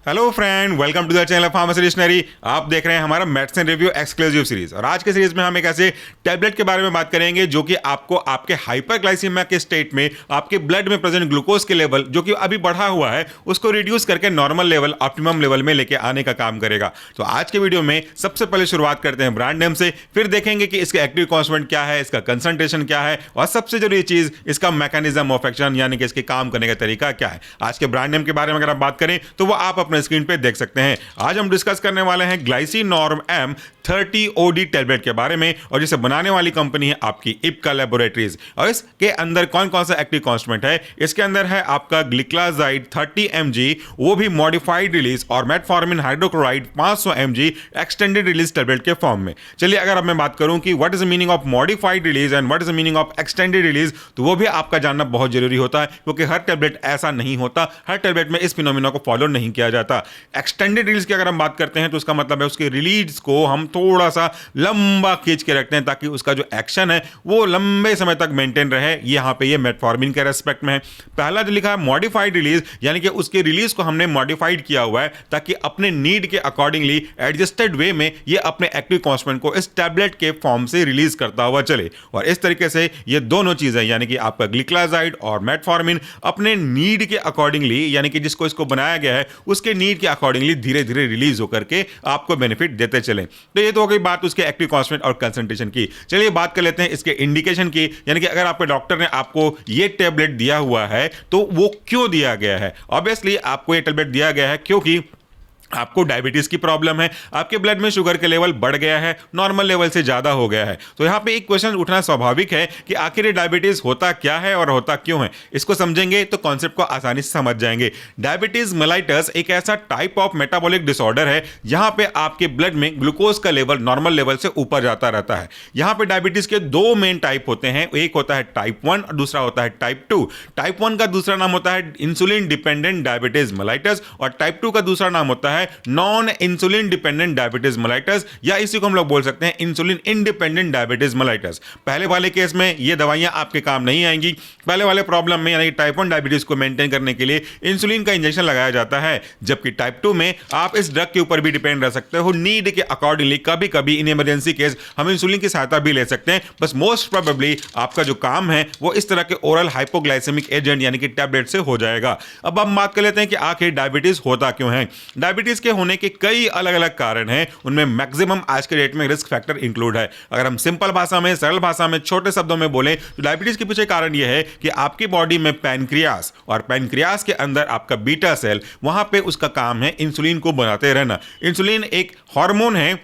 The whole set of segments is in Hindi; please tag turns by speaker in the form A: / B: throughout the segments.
A: Hello friend, welcome to the channel pharmacy dictionary. आप देख रहे हैं हमारा मेडिसिन रिव्यू एक्सक्लूसिव सीरीज। और आज के सीरीज में हम एक ऐसे टैबलेट के बारे में बात करेंगे जो कि आपको आपके हाइपरग्लाइसीमिया के स्टेट में आपके ब्लड में प्रेजेंट ग्लूकोज के लेवल जो कि अभी बढ़ा हुआ है उसको रिड्यूस करके नॉर्मल लेवल, ऑप्टिमम लेवल में लेके आने का काम करेगा। तो आज के वीडियो में सबसे पहले शुरुआत करते हैं ब्रांड नेम से, फिर देखेंगे कि इसका एक्टिव कॉन्स्टेंट क्या है, इसका कंसंट्रेशन क्या है, और सबसे जरूरी चीज इसका मैकेनिज्म ऑफ एक्शन यानी कि इसके काम करने का तरीका क्या है। आज के ब्रांड नेम के बारे में अगर आप बात करें तो वो आप अपने स्क्रीन पे देख सकते हैं। आज हम डिस्कस करने वाले हैं ग्लाइसिनॉर्म M30 OD टैबलेट के बारे में, और जिसे बनाने वाली कंपनी है आपकी इप्का लैबोरेटरीज। और इसके अंदर कौन कौन सा एक्टिव कॉन्स्टेंट है, इसके अंदर है आपका ग्लिक्लाजाइड 30 mg, वो भी मॉडिफाइड रिलीज, और metformin hydrochloride 500 mg extended release tablet के फॉर्म में। चलिए, अगर अब मैं बात करूं कि what is the meaning of modified release and what is the meaning of extended release, तो वो भी आपका जानना बहुत जरूरी होता है, क्योंकि हर टैबलेट ऐसा नहीं होता, हर टैबलेट में इस फिनोमिना को फॉलो नहीं किया जाता। एक्सटेंडेड रिलीज की अगर हम बात करते हैं तो उसका मतलब है उसके रिलीज को हम थोड़ा सा लंबा खींच के रखते हैं ताकि उसका जो एक्शन है वो लंबे समय तक मेंटेन रहे। यहां पे ये मेटफॉर्मिन के रेस्पेक्ट में है। पहला जो लिखा है मॉडिफाइड रिलीज, यानी कि उसके रिलीज को हमने मॉडिफाइड किया हुआ है ताकि अपने नीड के अकॉर्डिंगली एडजस्टेड वे में ये अपने एक्टिव कॉन्स्टेंट को इस टैबलेट के फॉर्म से रिलीज करता हुआ चले। और इस तरीके से ये दोनों चीजें यानी कि आपका ग्लिक्लाजाइड और मेटफॉर्मिन अपने नीड के अकॉर्डिंगली, यानी कि जिसको इसको बनाया गया है उसके नीड के अकॉर्डिंगली धीरे धीरे रिलीज होकर के आपको बेनिफिट देते चले। तो ये तो हो गई बात उसके एक्टिव कॉन्स्टेंट और कंसंट्रेशन की। चलिए बात कर लेते हैं इसके इंडिकेशन की, यानी कि अगर आपके डॉक्टर ने आपको ये टैबलेट दिया हुआ है तो वो क्यों दिया गया है। ऑब्वियसली आपको ये टैबलेट दिया गया है क्योंकि आपको डायबिटीज की प्रॉब्लम है, आपके ब्लड में शुगर के लेवल बढ़ गया है, नॉर्मल लेवल से ज्यादा हो गया है। तो यहां पे एक क्वेश्चन उठना स्वाभाविक है कि आखिर ये डायबिटीज होता क्या है और होता क्यों है। इसको समझेंगे तो कॉन्सेप्ट को आसानी से समझ जाएंगे। डायबिटीज मेलाइटस एक ऐसा टाइप ऑफ मेटाबॉलिक डिसऑर्डर है जहां पे आपके ब्लड में ग्लूकोज का लेवल नॉर्मल लेवल से ऊपर जाता रहता है। यहां पे डायबिटीज के दो मेन टाइप होते हैं, एक होता है टाइप 1 और दूसरा होता है टाइप 2। टाइप 1 का दूसरा नाम होता है इंसुलिन डिपेंडेंट डायबिटीज मेलाइटस, और टाइप 2 का दूसरा नाम होता है non insulin dependent diabetes mellitus, या इसी को हम लोग बोल सकते हैं इंसुलिन इंडिपेंडेंट डायबिटीज मेलाइटस। पहले वाले केस में ये दवाइयां आपके काम नहीं आएंगी। पहले वाले प्रॉब्लम में यानी कि टाइप 1 डायबिटीज को मेंटेन करने के लिए इंसुलिन का इंजेक्शन लगाया जाता है, जबकि टाइप 2 में आप इस ड्रग के ऊपर भी डिपेंड रह सकते हो। नीड के अकॉर्डिंगली कभी कभी इन इमरजेंसी केस हम इंसुलिन की सहायता भी ले सकते हैं। बस मोस्ट प्रोबेबली आपका जो काम है वो इस तरह के ओरल हाइपोग्लाइसेमिक एजेंट यानी कि टैबलेट से हो जाएगा। अब हम बात कर लेते हैं कि आखिर डायबिटीज होता क्यों है। डायबिटीज के होने के कई अलग अलग कारण हैं, उनमें मैक्सिमम आज के डेट में रिस्क फैक्टर इंक्लूड है। अगर हम सिंपल भाषा में, सरल भाषा में, छोटे शब्दों में बोलें तो डायबिटीज के पीछे कारण यह है कि आपकी बॉडी में पैनक्रियास, और पैनक्रियास के अंदर आपका बीटा सेल, वहां पे उसका काम है इंसुलिन को बनाते रहना। इंसुलिन एक हार्मोन है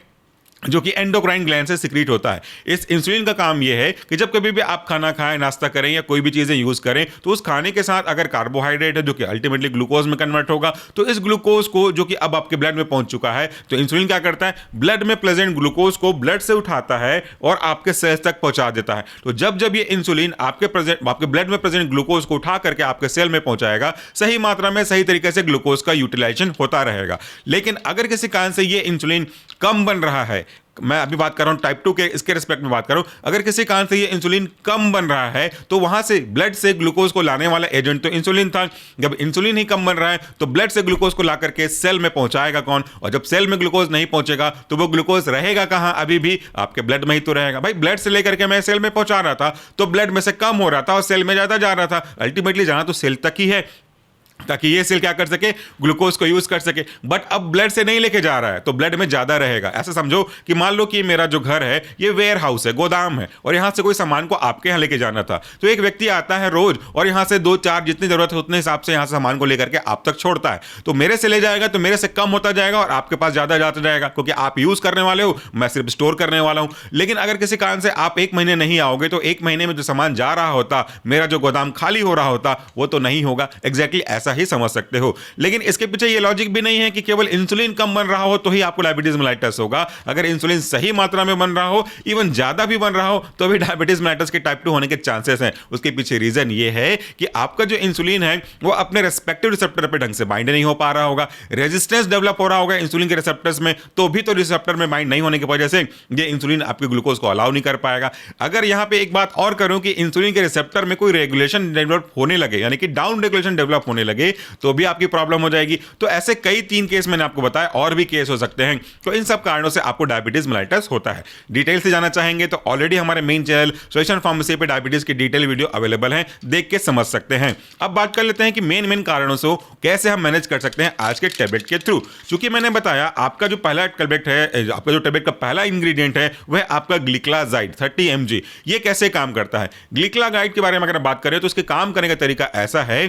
A: जो कि एंडोक्राइन ग्लैंड से सिक्रीट होता है। इस इंसुलिन का काम यह है कि जब कभी भी आप खाना खाएं, नाश्ता करें या कोई भी चीजें यूज करें, तो उस खाने के साथ अगर कार्बोहाइड्रेट है जो कि अल्टीमेटली ग्लूकोज में कन्वर्ट होगा, तो इस ग्लूकोज को जो कि अब आपके ब्लड में पहुंच चुका है, तो इंसुलिन क्या करता है, ब्लड में प्रेजेंट ग्लूकोज को ब्लड से उठाता है और आपके सेल्स तक पहुंचा देता है। तो जब जब ये इंसुलिन आपके ब्लड में प्रेजेंट ग्लूकोज को उठा करके आपके सेल में पहुंचाएगा, सही मात्रा में सही तरीके से ग्लूकोज का यूटिलाइजेशन होता रहेगा। लेकिन अगर किसी कारण से ये इंसुलिन कम बन रहा है, मैं अभी बात कर रहा हूं टाइप 2 के, इसके रिस्पेक्ट में बात कर रहा हूं, अगर किसी कारण से ये इंसुलिन कम बन रहा है तो वहां से ब्लड से ग्लूकोज को लाने वाला एजेंट तो इंसुलिन था। जब इंसुलिन ही कम बन रहा है तो ब्लड से ग्लूकोज को ला करके सेल में पहुंचाएगा कौन, और जब सेल में ग्लूकोज नहीं पहुंचेगा तो वो ग्लूकोज रहेगा कहां, अभी भी आपके ब्लड में ही तो रहेगा। भाई ब्लड से लेकर के मैं सेल में पहुंचा रहा था तो ब्लड में से कम हो रहा था और सेल में ज्यादा जा रहा था। अल्टीमेटली जाना तो सेल तक ही है ताकि ये सेल क्या कर सके, ग्लूकोज को यूज कर सके। बट अब ब्लड से नहीं लेके जा रहा है तो ब्लड में ज्यादा रहेगा। ऐसा समझो कि मान लो कि मेरा जो घर है ये वेयर हाउस है, गोदाम है, और यहां से कोई सामान को आपके यहां लेके जाना था, तो एक व्यक्ति आता है रोज और यहां से 2-4 जितनी जरूरत है उतने हिसाब से यहां से सामान को लेकर के आप तक छोड़ता है। तो मेरे से ले जाएगा तो मेरे से कम होता जाएगा और आपके पास ज्यादा जाता जाएगा, क्योंकि आप यूज करने वाले हो, मैं सिर्फ स्टोर करने वाला हूं। लेकिन अगर किसी कारण से आप 1 महीने नहीं आओगे तो 1 महीने में जो सामान जा रहा होता, मेरा जो गोदाम खाली हो रहा होता, वो तो नहीं होगा। एग्जैक्टली ऐसा ही समझ सकते हो। लेकिन इसके पीछे ये लॉजिक भी नहीं है कि केवल इंसुलिन कम बन रहा हो तो ही आपको डायबिटीज मेलाइटस होगा। अगर इंसुलिन सही मात्रा में बन रहा हो, इवन ज्यादा भी बन रहा हो, तो भी डायबिटीज मेलाइटस के टाइप 2 होने के चांसेस हैं। उसके पीछे रीजन ये है कि आपका जो इंसुलिन है वो अपने रेस्पेक्टिव रिसेप्टर पे ढंग से बाइंड नहीं हो पा रहा होगा, रेजिस्टेंस डेवलप हो रहा होगा इंसुलिन के रिसेप्टर्स में, तो भी तो रिसेप्टर में बाइंड नहीं होने की वजह से ये इंसुलिन आपके ग्लूकोज को अलाउ नहीं कर पाएगा। अगर यहां पे एक बात और करूं कि इंसुलिन के रिसेप्टर में कोई रेगुलेशन डेवलप होने लगे, यानी कि डाउन रेगुलेशन डेवलप होने लगे, लेंगे तो भी आपकी प्रॉब्लम हो जाएगी। तो ऐसे कई 3 केस मैंने आपको बताया, और भी केस हो सकते हैं। तो इन सब कारणों से आपको डायबिटीज मेलाइटस होता है। डिटेल से जाना चाहेंगे तो ऑलरेडी हमारे मेन चैनल सॉल्यूशन फार्मेसी पे डायबिटीज की डिटेल वीडियो अवेलेबल है, देख के समझ सकते हैं। अब बात कर लेते हैं कि मेन कारणों से कैसे हम मैनेज कर सकते हैं आज के टैबलेट के थ्रू। क्योंकि मैंने बताया आपका जो पहला टैबलेट है, आपका जो टैबलेट का पहला इंग्रेडिएंट है वह आपका ग्लिक्लाजाइड 30 mg। ये कैसे काम करता है? ग्लिक्लाजाइड के बारे में अगर बात करें तो उसके काम करने का तरीका ऐसा है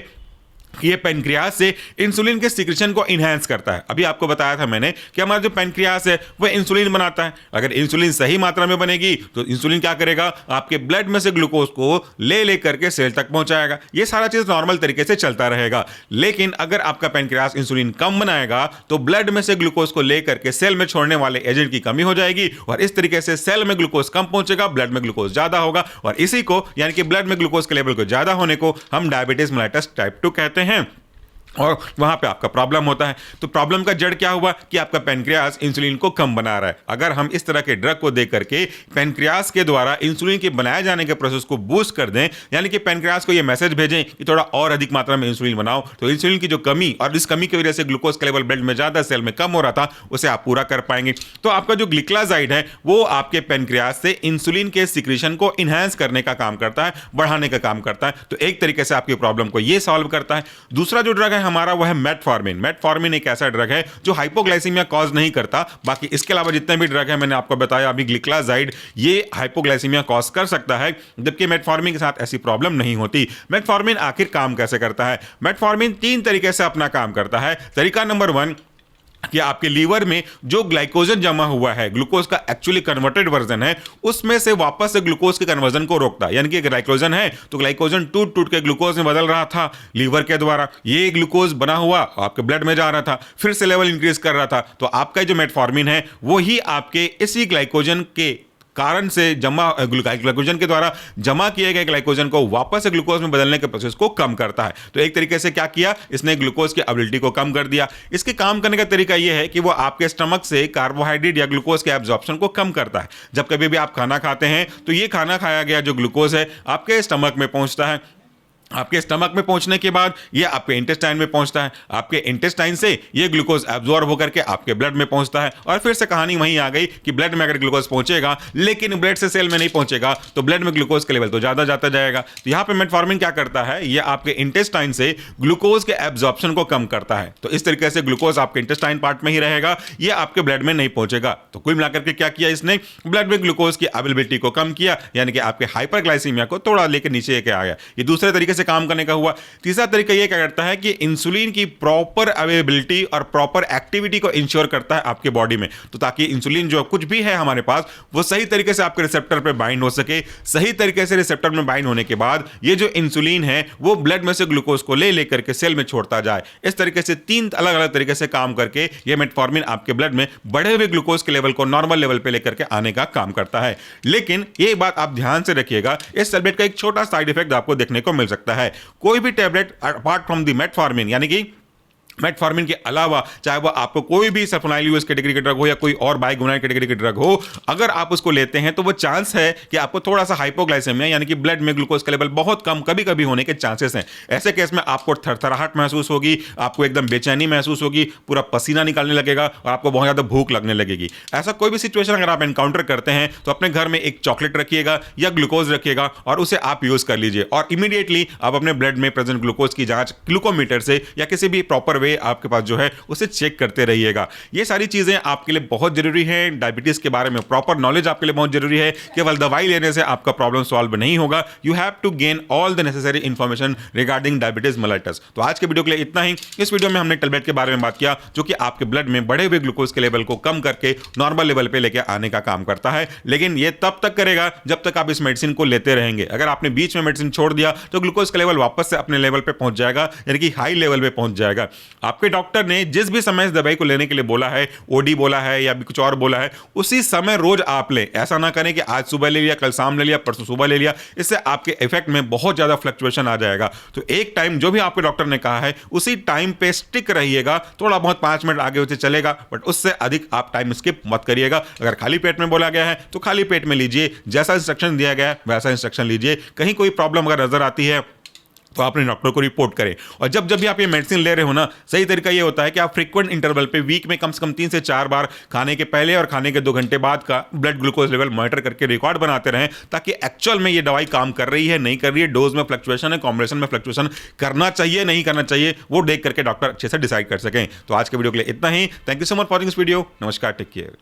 A: कि ये पेनक्रियास से इंसुलिन के सिक्रेशन को इनहैंस करता है। अभी आपको बताया था मैंने कि हमारा जो पेनक्रियास है वह इंसुलिन बनाता है। अगर इंसुलिन सही मात्रा में बनेगी तो इंसुलिन क्या करेगा, आपके ब्लड में से ग्लूकोज को ले करके सेल तक पहुंचाएगा। ये सारा चीज नॉर्मल तरीके से चलता रहेगा। लेकिन अगर आपका पेनक्रियास इंसुलिन कम बनाएगा तो ब्लड में से ग्लूकोज को लेकर के सेल में छोड़ने वाले एजेंट की कमी हो जाएगी, और इस तरीके से सेल में ग्लूकोज कम पहुंचेगा, ब्लड में ग्लूकोज ज्यादा होगा, और इसी को यानी कि ब्लड में ग्लूकोज के लेवल को ज्यादा होने को हम डायबिटीज मेलाइटस टाइप 2 कहते हैं, और वहां पे आपका प्रॉब्लम होता है। तो प्रॉब्लम का जड़ क्या हुआ कि आपका पेनक्रियास इंसुलिन को कम बना रहा है। अगर हम इस तरह के ड्रग को दे करके पेनक्रियास के द्वारा इंसुलिन के बनाए जाने के प्रोसेस को बूस्ट कर दें, यानी कि पेनक्रियास को ये मैसेज भेजें कि थोड़ा और अधिक मात्रा में इंसुलिन बनाओ, तो इंसुलिन की जो कमी और इस कमी की वजह से ग्लूकोज का लेवल ब्लड में ज्यादा, सेल में कम हो रहा था, उसे आप पूरा कर पाएंगे। तो आपका जो ग्लिक्लाजाइड है वो आपके पेनक्रियास से इंसुलिन के सिक्रेशन को इनहैंस करने का काम करता है, बढ़ाने का काम करता है। तो एक तरीके से आपकी प्रॉब्लम को ये सॉल्व करता है। दूसरा जो ड्रग है हमारा वो है मेटफॉर्मिन। मेटफॉर्मिन एक ऐसा ड्रग है जो हाइपोग्लाइसीमिया कॉज नहीं करता। बाकी इसके अलावा जितने भी ड्रग है मैंने आपको बताया अभी, ग्लिक्लाजाइड ये हाइपोग्लाइसीमिया कॉज कर सकता है, जबकि मेटफॉर्मिन के साथ ऐसी प्रॉब्लम नहीं होती। मेटफॉर्मिन आखिर काम कैसे करता है? मेटफॉर्मिन 3 तरीके से अपना काम करता है। तरीका नंबर 1 कि आपके लीवर में जो ग्लाइकोजन जमा हुआ है, ग्लूकोज का एक्चुअली कन्वर्टेड वर्जन है, उसमें से वापस से ग्लूकोज के कन्वर्जन को रोकता है। यानी कि ग्लाइकोजन है तो ग्लाइकोजन टूट के ग्लूकोज में बदल रहा था लीवर के द्वारा, ये ग्लूकोज बना हुआ आपके ब्लड में जा रहा था, फिर से लेवल इंक्रीज कर रहा था। तो आपका जो मेटफॉर्मिन है वो ही आपके इसी ग्लाइकोजन के कारण से ग्लाइकोजन के द्वारा जमा किए गए ग्लाइकोजन को वापस से ग्लूकोज में बदलने के प्रोसेस को कम करता है। तो एक तरीके से क्या किया इसने, ग्लूकोज की एबिलिटी को कम कर दिया। इसके काम करने का तरीका यह है कि वो आपके स्टमक से कार्बोहाइड्रेट या ग्लूकोज के एब्जॉर्प्शन को कम करता है। जब कभी भी आप खाना खाते हैं तो ये खाना खाया गया जो ग्लूकोज है आपके स्टमक में पहुंचता है। आपके स्टमक में पहुंचने के बाद ये आपके इंटेस्टाइन में पहुंचता है। आपके इंटेस्टाइन से ये ग्लूकोज एब्जॉर्ब होकर के आपके ब्लड में पहुंचता है। और फिर से कहानी वहीं आ गई कि ब्लड में अगर ग्लूकोज पहुंचेगा लेकिन ब्लड से सेल में नहीं पहुंचेगा तो ब्लड में ग्लूकोज का लेवल तो ज्यादा जाता जाएगा। तो यहाँ पे मेटफॉर्मिन क्या करता है, ये आपके इंटेस्टाइन से ग्लूकोज के एब्जॉर्प्शन को कम करता है। तो इस तरीके से ग्लूकोज आपके इंटेस्टाइन पार्ट में ही रहेगा, ये आपके ब्लड में नहीं पहुंचेगा। तो कुल मिलाकर के क्या किया इसने, ब्लड में ग्लूकोज की अवेलेबिलिटी को कम किया, यानी कि आपके हाइपरग्लाइसीमिया को थोड़ा लेकर नीचे लेके आ गया। ये दूसरे तरीके से काम करने का हुआ। तीसरा तरीका यह क्या करता है कि इंसुलिन की प्रॉपर अवेलेबिलिटी और प्रॉपर एक्टिविटी को इंश्योर करता है आपके बॉडी में। तो ताकि इंसुलिन जो कुछ भी है हमारे पास वो सही तरीके से आपके रिसेप्टर पे बाइंड हो सके। सही तरीके से रिसेप्टर में बाइंड होने के बाद ये जो इंसुलिन है वो ब्लड में से ग्लूकोज को लेकर के सेल में छोड़ता जाए। इस तरीके से 3 अलग अलग तरीके से काम करके ये मेटफॉर्मिन आपके ब्लड में बढ़े हुए ग्लूकोज के लेवल को नॉर्मल लेवल पे लेकर के आने का काम करता है। लेकिन ये बात आप ध्यान से रखिएगा, इस टैबलेट का एक छोटा साइड इफेक्ट आपको देखने को मिल सकता है। कोई भी tablet apart from the metformin, यानी कि मेटफॉर्मिन के अलावा चाहे वो आपको कोई भी सल्फोनाइल यूएस कैटेगरी के ड्रग हो या कोई और बाइगुनाइल कैटेगरी के ड्रग हो, अगर आप उसको लेते हैं तो वो चांस है कि आपको थोड़ा सा हाइपोग्लाइसेमिया यानी कि ब्लड में ग्लूकोज का लेवल बहुत कम कभी कभी होने के चांसेस हैं। ऐसे केस में आपको थरथराहट महसूस होगी, आपको एकदम बेचैनी महसूस होगी, पूरा पसीना निकालने लगेगा और आपको बहुत ज़्यादा भूख लगने लगेगी। ऐसा कोई भी सिचुएशन अगर आप एनकाउंटर करते हैं तो अपने घर में एक चॉकलेट रखिएगा या ग्लूकोज रखिएगा और उसे आप यूज कर लीजिए, और इमीडिएटली आप अपने ब्लड में प्रेजेंट ग्लूकोज की जांच ग्लूकोमीटर से या किसी भी प्रॉपर वे आपके पास जो है उसे चेक करते रहिएगा। ये सारी चीजें आपके लिए बहुत जरूरी है। डायबिटीज के बारे में प्रॉपर नॉलेज आपके लिए बहुत जरूरी है। केवल दवाई लेने से आपका प्रॉब्लम सॉल्व नहीं होगा। You have to gain all the necessary information regarding diabetes mellitus. तो आज के वीडियो के लिए इतना ही। इस वीडियो में हमने टैबलेट के बारे में बात किया जो कि आपके ब्लड में बढ़े हुए ग्लूकोज के लेवल को कम करके नॉर्मल लेवल पे लेके आने का काम करता है। लेकिन ये तब तक करेगा जब तक आप इस मेडिसिन को लेते रहेंगे। अगर आपने बीच में मेडिसिन छोड़ दिया तो ग्लूकोज का लेवल वापस से अपने लेवल पे पहुंच जाएगा, यानी कि हाई लेवल पे पहुंच जाएगा। आपके डॉक्टर ने जिस भी समय इस दवाई को लेने के लिए बोला है, ओडी बोला है या भी कुछ और बोला है, उसी समय रोज आप लें। ऐसा ना करें कि आज सुबह ले लिया, कल शाम ले लिया, परसों सुबह ले लिया। इससे आपके इफेक्ट में बहुत ज्यादा फ्लक्चुएशन आ जाएगा। तो एक टाइम जो भी आपके डॉक्टर ने कहा है उसी टाइम पे स्टिक रहिएगा। थोड़ा बहुत 5 मिनट आगे उसे चलेगा, बट उससे अधिक आप टाइम स्किप मत करिएगा। अगर खाली पेट में बोला गया है तो खाली पेट में लीजिए, जैसा इंस्ट्रक्शन दिया गया है वैसा इंस्ट्रक्शन लीजिए। कहीं कोई प्रॉब्लम अगर नजर आती है तो आप अपने डॉक्टर को रिपोर्ट करें। और जब जब भी आप ये मेडिसिन ले रहे हो ना, सही तरीका ये होता है कि आप फ्रीक्वेंट इंटरवल पे वीक में कम से कम 3 से 4 बार खाने के पहले और खाने के 2 घंटे बाद का ब्लड ग्लूकोज लेवल मॉनिटर करके रिकॉर्ड बनाते रहें, ताकि एक्चुअल में ये दवाई काम कर रही है नहीं कर रही है, डोज में फ्लक्चुएशन है, कॉम्बिनेशन में फ्लक्चुएशन करना चाहिए नहीं करना चाहिए, वो देख करके डॉक्टर अच्छे से डिसाइड कर सकें। तो आज के वीडियो के लिए इतना ही। Thank you so much for this video. नमस्कार, टेक केयर।